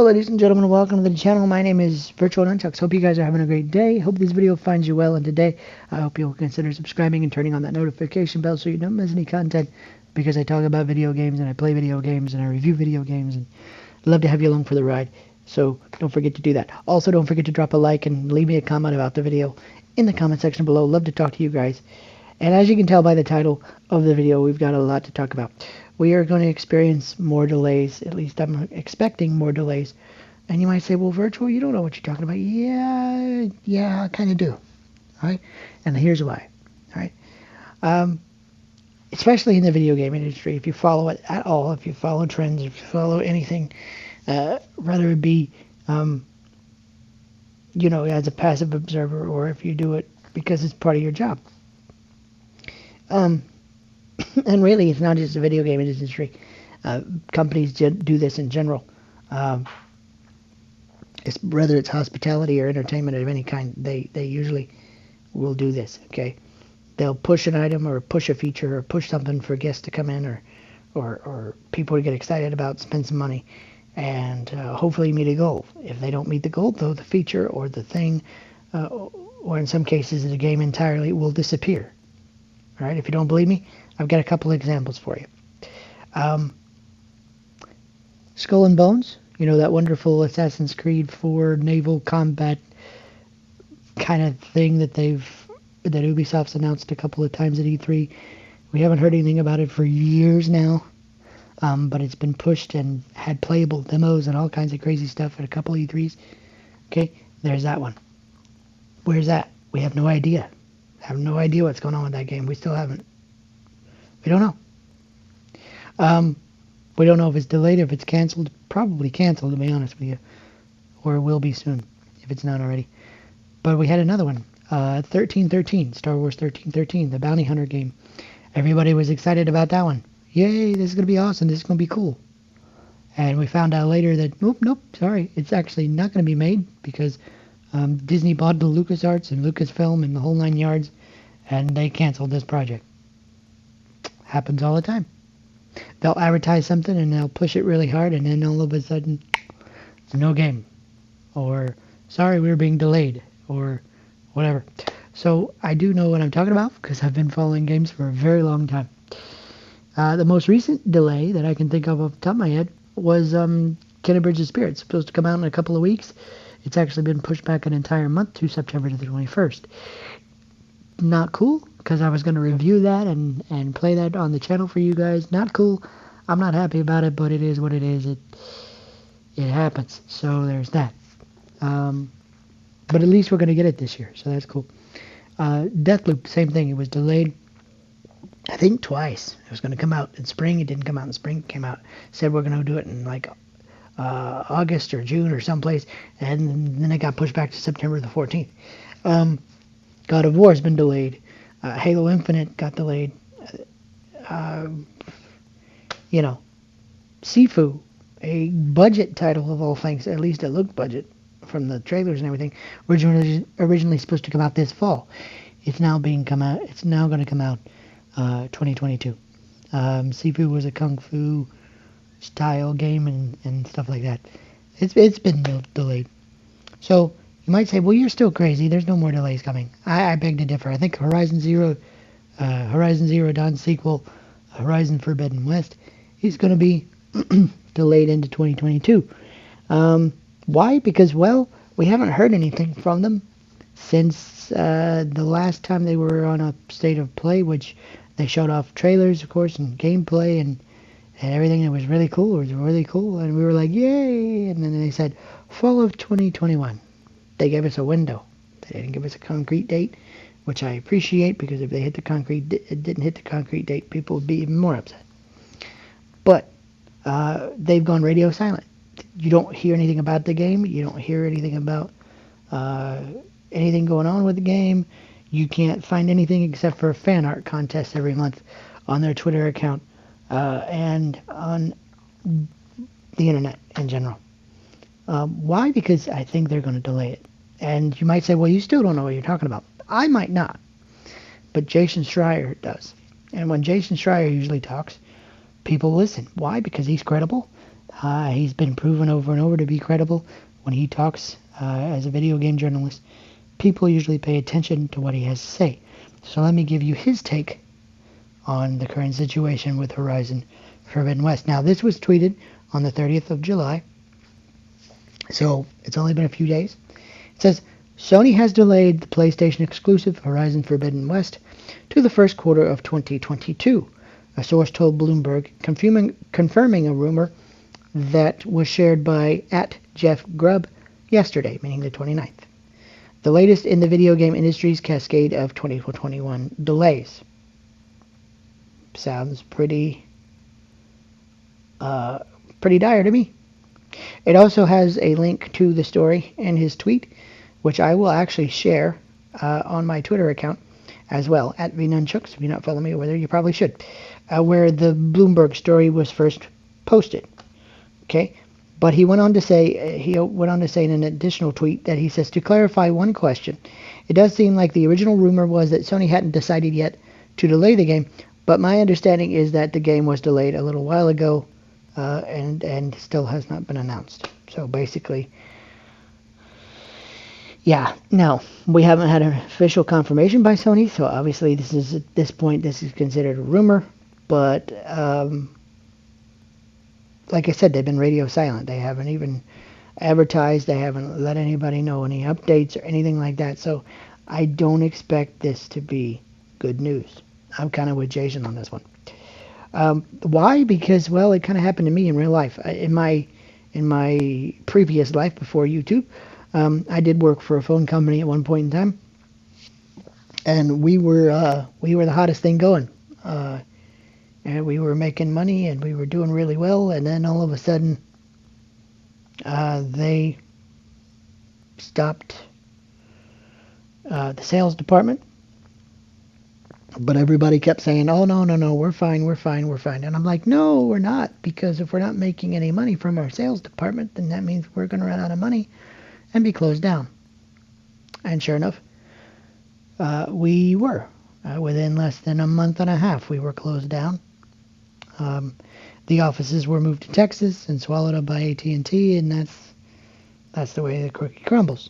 ladies and gentlemen, welcome to the channel. My name is Virtual Nunchucks. Hope you guys are having a great day. Hope this video finds you well, and today I hope you'll consider subscribing and turning on that notification bell so you don't miss any content, because I talk about video games and I play video games and I review video games, and I'd love to have you along for the ride. So don't forget to do that. Also, don't forget to drop a like and leave me a comment about the video in the comment section below. Love to talk to you guys. And as you can tell by the title of the video, we've got a lot to talk about. We are going to experience more delays. At least I'm expecting more delays. And you might say, well, Virtual, you don't know what you're talking about. Yeah, I kind of do. All right? And here's why. All right? Especially in the video game industry, if you follow it at all, if you follow trends, if you follow anything, whether it be, as a passive observer, or if you do it because it's part of your job. And really, it's not just the video game industry. Companies do this in general. Whether it's hospitality or entertainment of any kind, they usually will do this. Okay, they'll push an item or push a feature or push something for guests to come in or people to get excited about, spend some money, and hopefully meet a goal. If they don't meet the goal, though, the feature or the thing, or in some cases the game entirely, will disappear. All right, if you don't believe me, I've got a couple of examples for you. Skull and Bones, that wonderful Assassin's Creed 4 naval combat kind of thing that Ubisoft's announced a couple of times at E3. We haven't heard anything about it for years now, but it's been pushed and had playable demos and all kinds of crazy stuff at a couple of E3s. Okay, there's that one. Where's that? We have no idea. I have no idea what's going on with that game. We still haven't. We don't know. We don't know if it's delayed, if it's canceled. Probably canceled, to be honest with you. Or it will be soon, if it's not already. But we had another one. 1313, Star Wars 1313, the Bounty Hunter game. Everybody was excited about that one. Yay, this is going to be awesome. This is going to be cool. And we found out later that, nope, sorry. It's actually not going to be made because Disney bought the LucasArts and Lucasfilm and the whole 9 yards, and they canceled this project. Happens all the time. They'll advertise something and they'll push it really hard, and then all of a sudden, no game. Or, sorry, we're being delayed. Or whatever. So, I do know what I'm talking about because I've been following games for a very long time. The most recent delay that I can think of off the top of my head was Kena Bridge of Spirits. Supposed to come out in a couple of weeks. It's actually been pushed back an entire month to September the 21st. Not cool, because I was going to review that and play that on the channel for you guys. Not cool. I'm not happy about it, but it is what it is. It happens. So there's that. But at least we're going to get it this year, so that's cool. Deathloop, same thing. It was delayed, I think, twice. It was going to come out in spring. It didn't come out in spring. It came out. Said we're going to do it in August or June or someplace, and then it got pushed back to September the 14th. God of War has been delayed. Halo Infinite got delayed. Sifu, a budget title of all things, at least it looked budget from the trailers and everything, originally supposed to come out this fall. It's now going to come out 2022. Sifu was a kung fu style game and stuff like that. It's been delayed. So you might say, well, you're still crazy. There's no more delays coming. I beg to differ. I think Horizon Zero Dawn sequel, Horizon Forbidden West, is going to be delayed into 2022. Why? Because, well, we haven't heard anything from them since the last time they were on a state of play, which they showed off trailers, of course, and gameplay and everything. It was really cool. And we were like, yay! And then they said, fall of 2021. They gave us a window. They didn't give us a concrete date, which I appreciate, because if they didn't hit the concrete date, people would be even more upset. But they've gone radio silent. You don't hear anything about the game. You don't hear anything about anything going on with the game. You can't find anything except for a fan art contest every month on their Twitter account and on the internet in general. Why? Because I think they're going to delay it. And you might say, well, you still don't know what you're talking about. I might not. But Jason Schreier does. And when Jason Schreier usually talks, people listen. Why? Because he's credible. He's been proven over and over to be credible when he talks as a video game journalist. People usually pay attention to what he has to say. So let me give you his take on the current situation with Horizon Forbidden West. Now, this was tweeted on the 30th of July, so it's only been a few days. It says, Sony has delayed the PlayStation exclusive Horizon Forbidden West to the first quarter of 2022. A source told Bloomberg, confirming a rumor that was shared by @JeffGrubb yesterday, meaning the 29th. The latest in the video game industry's cascade of 2021 delays. Sounds pretty dire to me. It also has a link to the story in his tweet, which I will actually share on my Twitter account as well, @VNunchucks. If you're not following me over there, you probably should. Where the Bloomberg story was first posted. Okay, but he went on to say in an additional tweet that he says, to clarify one question, it does seem like the original rumor was that Sony hadn't decided yet to delay the game, but my understanding is that the game was delayed a little while ago and still has not been announced. So basically, yeah, no, we haven't had an official confirmation by Sony, so obviously at this point this is considered a rumor, but like I said, they've been radio silent. They haven't even advertised. They haven't let anybody know any updates or anything like that. So I don't expect this to be good news. I'm kind of with Jason on this one. Why? Because, well, it kind of happened to me in real life. In my previous life before YouTube, I did work for a phone company at one point in time, and we were the hottest thing going. And we were making money, and we were doing really well, and then all of a sudden, they stopped the sales department. But everybody kept saying, oh, no, we're fine. And I'm like, no, we're not, because if we're not making any money from our sales department, then that means we're going to run out of money and be closed down. And sure enough, we were. Within less than a month and a half, we were closed down. The offices were moved to Texas and swallowed up by AT&T, and that's the way the cookie crumbles.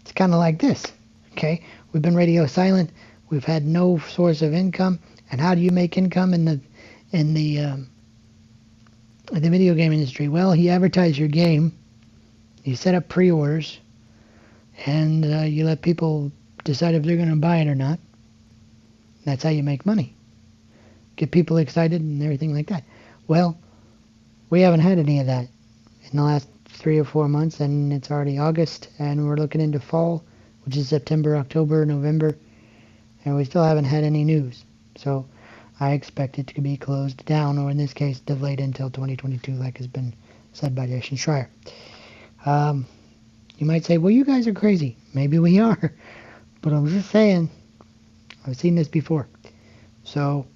It's kind of like this, okay? We've been radio silent. We've had no source of income. And how do you make income in the video game industry? Well, you advertise your game, you set up pre-orders, and you let people decide if they're going to buy it or not. That's how you make money. Get people excited and everything like that. Well, we haven't had any of that in the last 3 or 4 months, and it's already August, and we're looking into fall, which is September, October, November, and we still haven't had any news. So I expect it to be closed down, or in this case, delayed until 2022, like has been said by Jason Schreier. You might say, well, you guys are crazy. Maybe we are, but I'm just saying, I've seen this before. So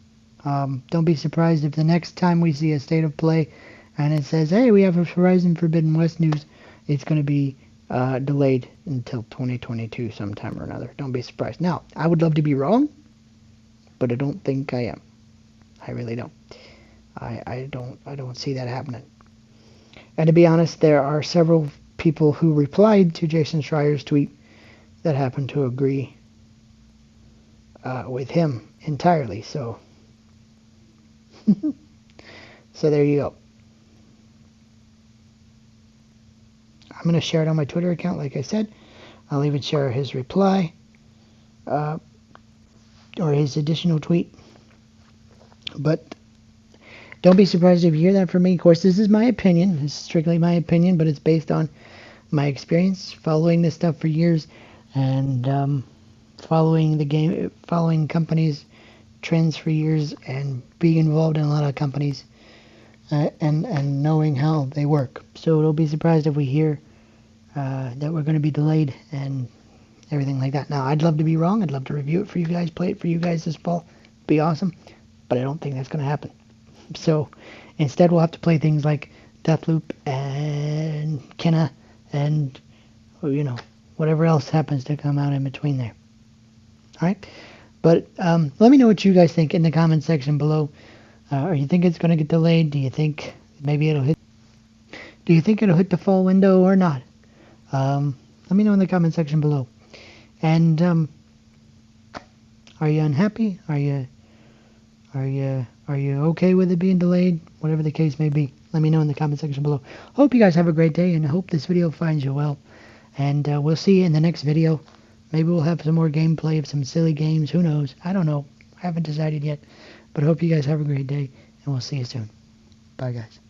don't be surprised if the next time we see a state of play and it says, hey, we have a Horizon Forbidden West news, it's going to be delayed until 2022 sometime or another. Don't be surprised. Now, I would love to be wrong, but I don't think I am. I really don't. I don't see that happening. And to be honest, there are several people who replied to Jason Schreier's tweet that happen to agree with him entirely. So, so there you go. I'm going to share it on my Twitter account, like I said. I'll even share his reply or his additional tweet. But don't be surprised if you hear that from me. Of course, this is my opinion. This is strictly my opinion, but it's based on my experience following this stuff for years and following companies' trends for years and being involved in a lot of companies and knowing how they work. So don't be surprised if we hear that we're going to be delayed and everything like that. Now, I'd love to be wrong. I'd love to review it for you guys, play it for you guys this fall. It'd be awesome. But I don't think that's going to happen. So instead, we'll have to play things like Deathloop and Kena and, whatever else happens to come out in between there. All right? But let me know what you guys think in the comment section below. Or you think it's going to get delayed? Do you think maybe it'll hit Do you think it'll hit the fall window or not? Let me know in the comment section below. And are you unhappy? Are you okay with it being delayed? Whatever the case may be, let me know in the comment section below. Hope you guys have a great day, and hope this video finds you well. And we'll see you in the next video. Maybe we'll have some more gameplay of some silly games. Who knows? I don't know. I haven't decided yet. But I hope you guys have a great day, and we'll see you soon. Bye, guys.